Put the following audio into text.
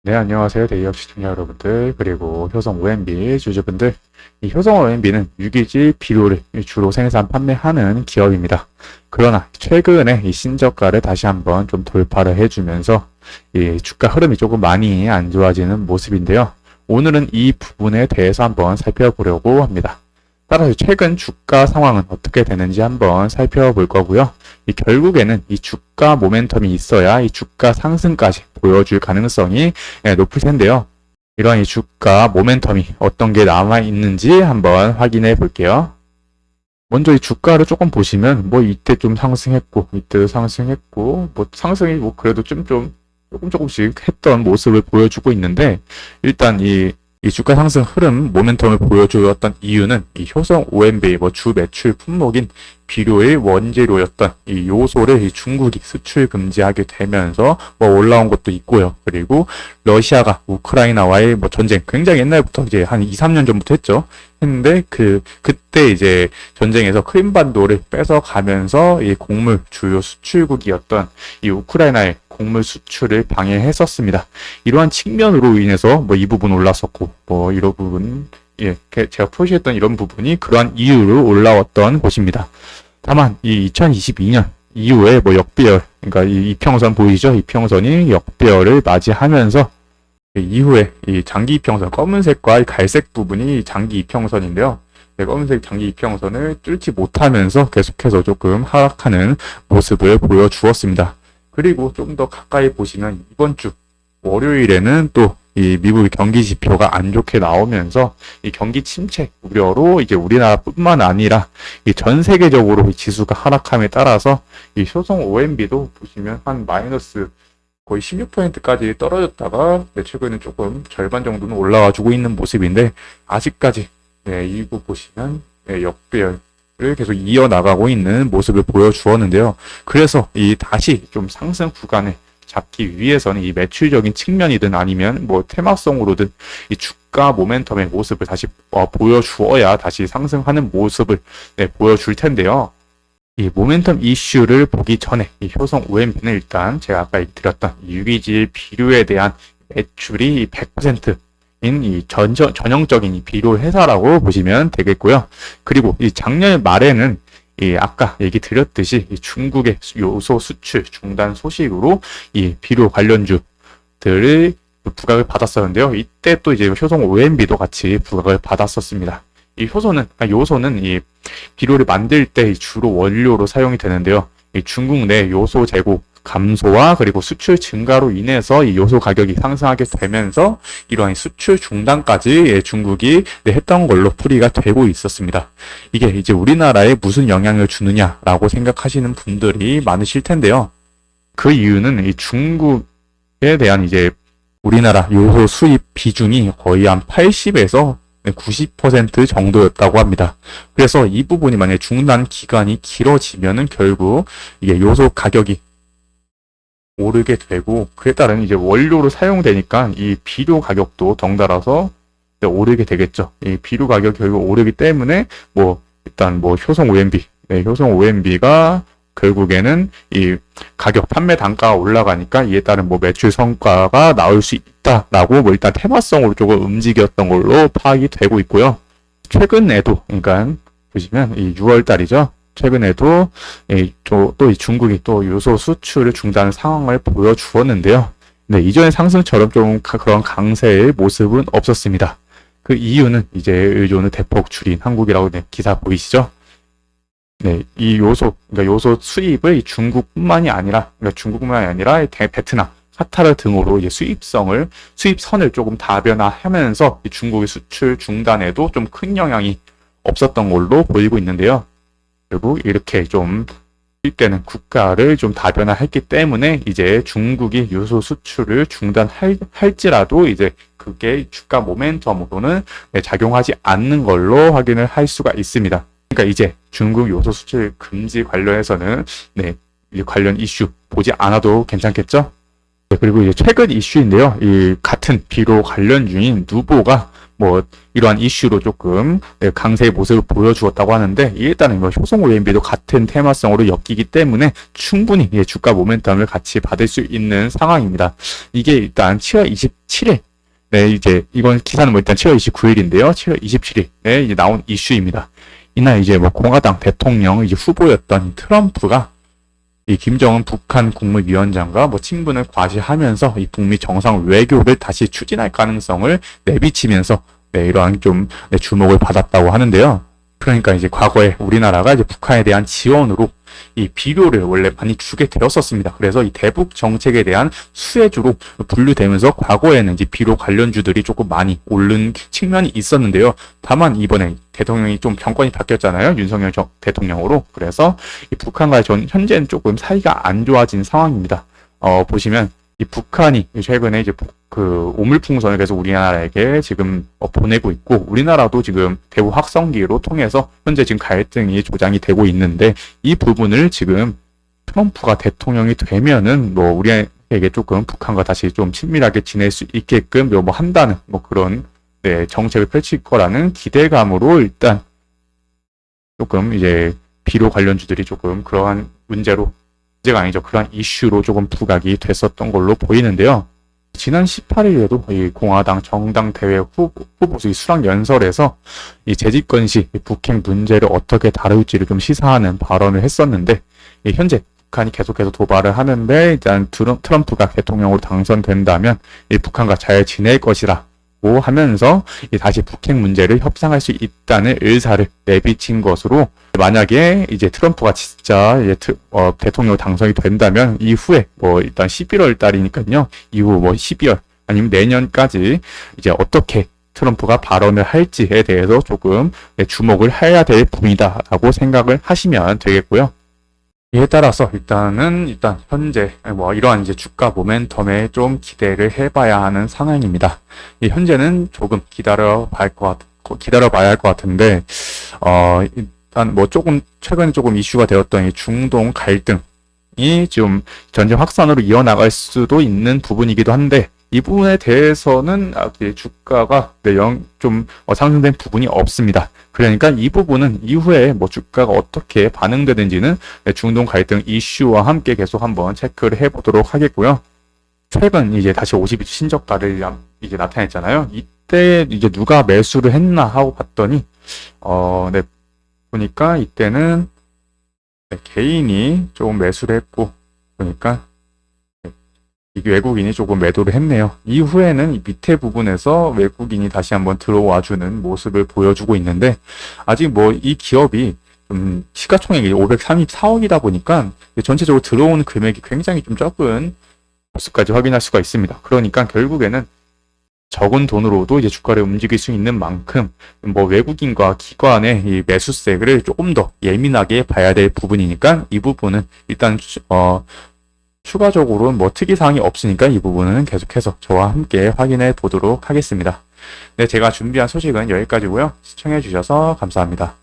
네, 안녕하세요. 대기업 시청자 여러분들, 그리고 효성 OMB 주주분들. 이 효성 OMB는 유기질 비료를 주로 생산 판매하는 기업입니다. 그러나 최근에 이 신저가를 다시 한번 좀 돌파를 해주면서 이 주가 흐름이 조금 많이 안 좋아지는 모습인데요. 오늘은 이 부분에 대해서 한번 살펴보려고 합니다. 따라서 최근 주가 상황은 어떻게 되는지 한번 살펴볼 거고요. 결국에는 이 주가 모멘텀이 있어야 이 주가 상승까지 보여줄 가능성이 높을 텐데요. 이러한 이 주가 모멘텀이 어떤 게 남아 있는지 한번 확인해 볼게요. 먼저 이 주가를 조금 보시면 뭐 이때 좀 상승했고 이때도 상승했고 뭐 상승이 뭐 그래도 좀 조금씩 했던 모습을 보여주고 있는데, 일단 이 주가 상승 흐름 모멘텀을 보여주었던 이유는 이 효성 OMB 주 매출 품목인 비료의 원재료였던 이 요소를 이 중국이 수출 금지하게 되면서 올라온 것도 있고요. 그리고 러시아가 우크라이나와의 전쟁, 굉장히 옛날부터 이제 한 2, 3년 전부터 했는데 그때 이제 전쟁에서 크림반도를 뺏어가면서 이 곡물 주요 수출국이었던 이 우크라이나의 곡물 수출을 방해했었습니다. 이러한 측면으로 인해서 이 부분 올랐었고 이런 부분, 제가 표시했던 이런 부분이 그러한 이유로 올라왔던 곳입니다. 다만 이 2022년 이후에 역배열, 그러니까 이 이평선 보이시죠? 이평선이 역배열을 맞이하면서 이후에 이 장기 이평선, 검은색과 갈색 부분이 장기 이평선인데요. 검은색 장기 이평선을 뚫지 못하면서 계속해서 조금 하락하는 모습을 보여주었습니다. 그리고 좀 더 가까이 보시면 이번 주 월요일에는 또 이 미국의 경기 지표가 안 좋게 나오면서 이 경기 침체 우려로 이제 우리나라뿐만 아니라 이 전 세계적으로 이 지수가 하락함에 따라서 이 효성 OMB도 보시면 한 마이너스 거의 16%까지 떨어졌다가 최근에 조금 절반 정도는 올라와 주고 있는 모습인데, 아직까지 이거 보시면 역배열 를 계속 이어나가고 있는 모습을 보여주었는데요. 그래서 이 다시 좀 상승 구간을 잡기 위해서는 이 매출적인 측면이든 아니면 테마성으로든 이 주가 모멘텀의 모습을 다시 보여주어야 다시 상승하는 모습을 보여줄 텐데요. 이 모멘텀 이슈를 보기 전에 이 효성 OMB는 일단 제가 아까 드렸던 유기질 비료에 대한 매출이 100% 이 전형적인 이 비료 회사라고 보시면 되겠고요. 그리고 이 작년 말에는 이 아까 얘기 드렸듯이 이 중국의 요소 수출 중단 소식으로 이 비료 관련주들을 부각을 받았었는데요. 이때 또 이제 효성 OMB도 같이 부각을 받았었습니다. 이 요소는 이 비료를 만들 때 주로 원료로 사용이 되는데요. 이 중국 내 요소 재고 감소와 그리고 수출 증가로 인해서 이 요소 가격이 상승하게 되면서 이러한 수출 중단까지 중국이 했던 걸로 풀이가 되고 있었습니다. 이게 이제 우리나라에 무슨 영향을 주느냐라고 생각하시는 분들이 많으실 텐데요. 그 이유는 이 중국에 대한 이제 우리나라 요소 수입 비중이 거의 한 80에서 90% 정도였다고 합니다. 그래서 이 부분이 만약에 중단 기간이 길어지면은 결국 이게 요소 가격이 오르게 되고, 그에 따른 이제 원료로 사용되니까 이 비료 가격도 덩달아서 오르게 되겠죠. 이 비료 가격이 결국 오르기 때문에 일단 효성 OMB, 효성 OMB가 결국에는 이 가격 판매 단가가 올라가니까 이에 따른 매출 성과가 나올 수 있다라고 일단 테마성으로 조금 움직였던 걸로 파악이 되고 있고요. 최근에도, 그러니까 보시면 이 6월 달이죠. 최근에도 또 이 중국이 또 요소 수출을 중단하는 상황을 보여주었는데요. 네, 이전의 상승처럼 좀 그런 강세의 모습은 없었습니다. 그 이유는 이제 의존을 대폭 줄인 한국이라고 기사 보이시죠? 네, 그러니까 요소 수입을 이 중국뿐만이 아니라, 베트남, 카타르 등으로 이제 수입선을 조금 다변화하면서 이 중국의 수출 중단에도 좀 큰 영향이 없었던 걸로 보이고 있는데요. 결국 이렇게 좀 때는 국가를 좀 다변화했기 때문에 이제 중국이 요소 수출을 중단할지라도 이제 그게 주가 모멘텀으로는 작용하지 않는 걸로 확인을 할 수가 있습니다. 그러니까 이제 중국 요소 수출 금지 관련해서는 이 관련 이슈 보지 않아도 괜찮겠죠? 그리고 이제 최근 이슈인데요. 이 같은 비료 관련주인 누보가 뭐 이러한 이슈로 조금 강세의 모습을 보여주었다고 하는데, 일단은 뭐 효성 OMB도 같은 테마성으로 엮이기 때문에 충분히 주가 모멘텀을 같이 받을 수 있는 상황입니다. 이게 일단 7월 27일, 네, 이제 이건 기사는 뭐 일단 7월 29일인데요. 7월 27일에 이제 나온 이슈입니다. 이날 이제 뭐 공화당 대통령 이제 후보였던 트럼프가 이 김정은 북한 국무위원장과 뭐 친분을 과시하면서 이 북미 정상 외교를 다시 추진할 가능성을 내비치면서 이러한 좀 주목을 받았다고 하는데요. 그러니까 이제 과거에 우리나라가 이제 북한에 대한 지원으로 이 비료를 원래 많이 주게 되었었습니다. 그래서 이 대북 정책에 대한 수혜주로 분류되면서 과거에는 이제 비료 관련주들이 조금 많이 오른 측면이 있었는데요. 다만 이번에 대통령이 좀 정권이 바뀌었잖아요. 윤석열 대통령으로. 그래서 이 북한과 현재는 조금 사이가 안 좋아진 상황입니다. 보시면 이 북한이 최근에 이제 그 오물풍선을 계속 우리나라에게 지금 보내고 있고, 우리나라도 지금 대북 확성기로 통해서 현재 지금 갈등이 조장이 되고 있는데, 이 부분을 지금 트럼프가 대통령이 되면은 뭐 우리에게 조금 북한과 다시 좀 친밀하게 지낼 수 있게끔 뭐 한다는 뭐 그런 정책을 펼칠 거라는 기대감으로 일단 조금 이제 비료 관련주들이 조금 그러한 문제가 아니죠. 그러한 이슈로 조금 부각이 됐었던 걸로 보이는데요. 지난 18일에도 이 공화당 정당대회 후보수 수락 연설에서 이 재집권 시 북핵 문제를 어떻게 다룰지를 좀 시사하는 발언을 했었는데, 현재 북한이 계속해서 도발을 하는데 일단 트럼프가 대통령으로 당선된다면 이 북한과 잘 지낼 것이라 고 하면서 다시 북핵 문제를 협상할 수 있다는 의사를 내비친 것으로, 만약에 이제 트럼프가 진짜 이제 대통령 당선이 된다면 이후에 뭐 일단 11월 달이니까요. 이후 뭐 12월 아니면 내년까지 이제 어떻게 트럼프가 발언을 할지에 대해서 조금 주목을 해야 될 부분이다라고 생각을 하시면 되겠고요. 이에 따라서 일단 현재 뭐 이러한 이제 주가 모멘텀에 좀 기대를 해봐야 하는 상황입니다. 현재는 조금 기다려봐야 할 것 같은데, 일단 뭐 조금 최근에 조금 이슈가 되었던 이 중동 갈등이 좀 전쟁 확산으로 이어나갈 수도 있는 부분이기도 한데, 이 부분에 대해서는 주가가 좀 상승된 부분이 없습니다. 그러니까 이 부분은 이후에 뭐 주가가 어떻게 반응되는지는 중동 갈등 이슈와 함께 계속 한번 체크를 해보도록 하겠고요. 최근 이제 다시 50일 신저가를 이제 나타냈잖아요. 이때 이제 누가 매수를 했나 하고 봤더니 보니까 이때는 개인이 조금 매수를 했고, 그러니까 외국인이 조금 매도를 했네요. 이후에는 이 밑에 부분에서 외국인이 다시 한번 들어와주는 모습을 보여주고 있는데, 아직 뭐 이 기업이 좀 시가총액이 534억이다 보니까 전체적으로 들어오는 금액이 굉장히 좀 적은 모습까지 확인할 수가 있습니다. 그러니까 결국에는 적은 돈으로도 이제 주가를 움직일 수 있는 만큼 뭐 외국인과 기관의 이 매수세를 조금 더 예민하게 봐야 될 부분이니까, 이 부분은 일단 추가적으로 뭐 특이사항이 없으니까 이 부분은 계속해서 저와 함께 확인해 보도록 하겠습니다. 네, 제가 준비한 소식은 여기까지고요. 시청해 주셔서 감사합니다.